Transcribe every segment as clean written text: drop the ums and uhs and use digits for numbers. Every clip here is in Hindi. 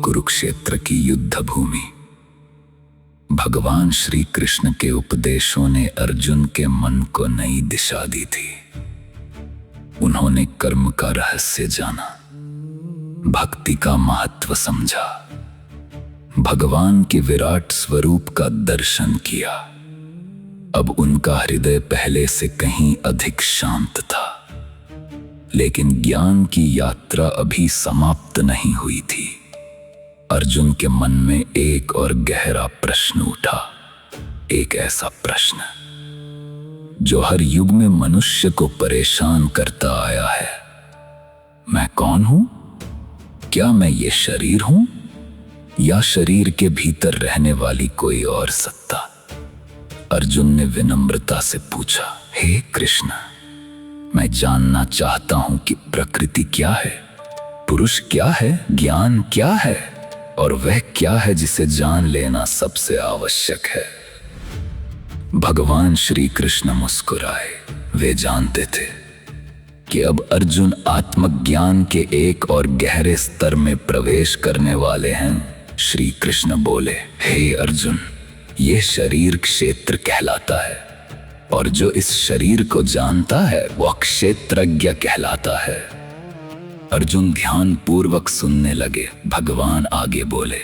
कुरुक्षेत्र की युद्ध भूमि। भगवान श्री कृष्ण के उपदेशों ने अर्जुन के मन को नई दिशा दी थी। उन्होंने कर्म का रहस्य जाना, भक्ति का महत्व समझा, भगवान के विराट स्वरूप का दर्शन किया। अब उनका हृदय पहले से कहीं अधिक शांत था। लेकिन ज्ञान की यात्रा अभी समाप्त नहीं हुई थी। अर्जुन के मन में एक और गहरा प्रश्न उठा, एक ऐसा प्रश्न जो हर युग में मनुष्य को परेशान करता आया है। मैं कौन हूं? क्या मैं ये शरीर हूं या शरीर के भीतर रहने वाली कोई और सत्ता? अर्जुन ने विनम्रता से पूछा, हे कृष्ण, मैं जानना चाहता हूं कि प्रकृति क्या है, पुरुष क्या है, ज्ञान क्या है और वह क्या है जिसे जान लेना सबसे आवश्यक है। भगवान श्री कृष्ण मुस्कुराए। वे जानते थे कि अब अर्जुन आत्मज्ञान के एक और गहरे स्तर में प्रवेश करने वाले हैं। श्री कृष्ण बोले, हे अर्जुन, ये शरीर क्षेत्र कहलाता है और जो इस शरीर को जानता है वह क्षेत्रज्ञ कहलाता है। अर्जुन ध्यान पूर्वक सुनने लगे। भगवान आगे बोले,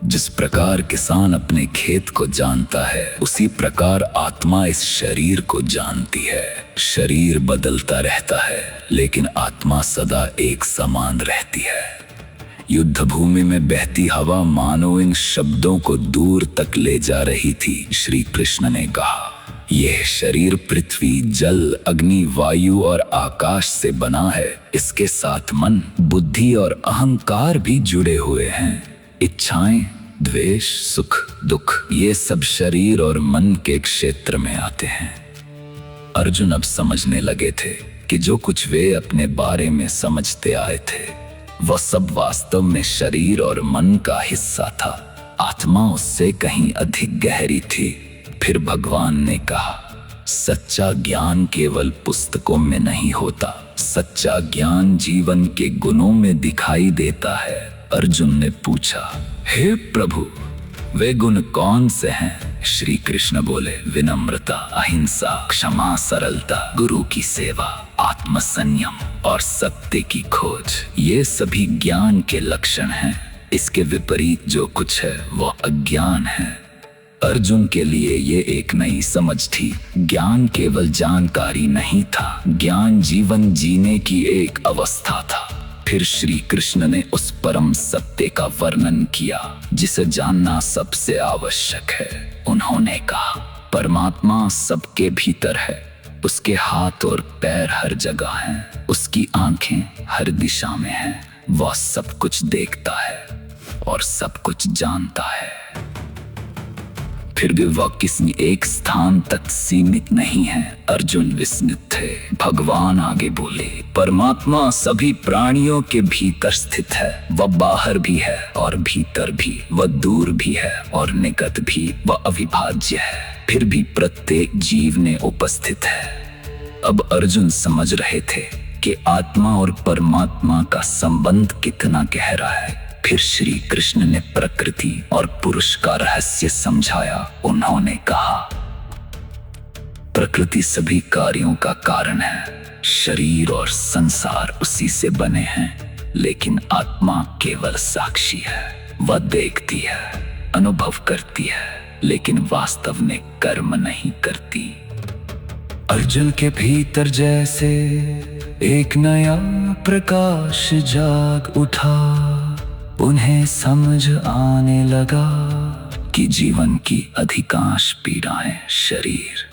जिस प्रकार किसान अपने खेत को जानता है उसी प्रकार आत्मा इस शरीर को जानती है। शरीर बदलता रहता है लेकिन आत्मा सदा एक समान रहती है। युद्ध भूमि में बहती हवा मानो इन शब्दों को दूर तक ले जा रही थी। श्री कृष्ण ने कहा, यह शरीर पृथ्वी, जल, अग्नि, वायु और आकाश से बना है। इसके साथ मन, बुद्धि और अहंकार भी जुड़े हुए हैं। इच्छाएं, द्वेष, सुख, दुख, ये सब शरीर और मन के क्षेत्र में आते हैं। अर्जुन अब समझने लगे थे कि जो कुछ वे अपने बारे में समझते आए थे वह सब वास्तव में शरीर और मन का हिस्सा था। आत्मा उससे कहीं अधिक गहरी थी। फिर भगवान ने कहा, सच्चा ज्ञान केवल पुस्तकों में नहीं होता, सच्चा ज्ञान जीवन के गुणों में दिखाई देता है। अर्जुन ने पूछा, हे प्रभु, वे गुण कौन से हैं? श्री कृष्ण बोले, विनम्रता, अहिंसा, क्षमा, सरलता, गुरु की सेवा, आत्मसंयम और सत्य की खोज, ये सभी ज्ञान के लक्षण हैं। इसके विपरीत जो कुछ है वह अज्ञान है। अर्जुन के लिए ये एक नई समझ थी। ज्ञान केवल जानकारी नहीं था, ज्ञान जीवन जीने की एक अवस्था था। फिर श्री कृष्ण ने उस परम सत्य का वर्णन किया जिसे जानना सबसे आवश्यक है। उन्होंने कहा, परमात्मा सबके भीतर है। उसके हाथ और पैर हर जगह हैं, उसकी आंखें हर दिशा में हैं। वह सब कुछ देखता है और सब कुछ जानता है। फिर भी वह किसी एक स्थान तक सीमित नहीं है। अर्जुन विस्मित थे। भगवान आगे बोले, परमात्मा सभी प्राणियों के भीतर स्थित है। वह बाहर भी है और भीतर भी, वह दूर भी है और निकट भी, वह अविभाज्य है। फिर भी प्रत्येक जीव में उपस्थित है। अब अर्जुन समझ रहे थे कि आत्मा और परमात्मा का संबंध कितना गहरा है। फिर श्री कृष्ण ने प्रकृति और पुरुष का रहस्य समझाया। उन्होंने कहा, प्रकृति सभी कार्यों का कारण है, शरीर और संसार उसी से बने हैं, लेकिन आत्मा केवल साक्षी है। वह देखती है, अनुभव करती है, लेकिन वास्तव में कर्म नहीं करती। अर्जुन के भीतर जैसे एक नया प्रकाश जाग उठा। उन्हें समझ आने लगा कि जीवन की अधिकांश पीड़ाएं शरीर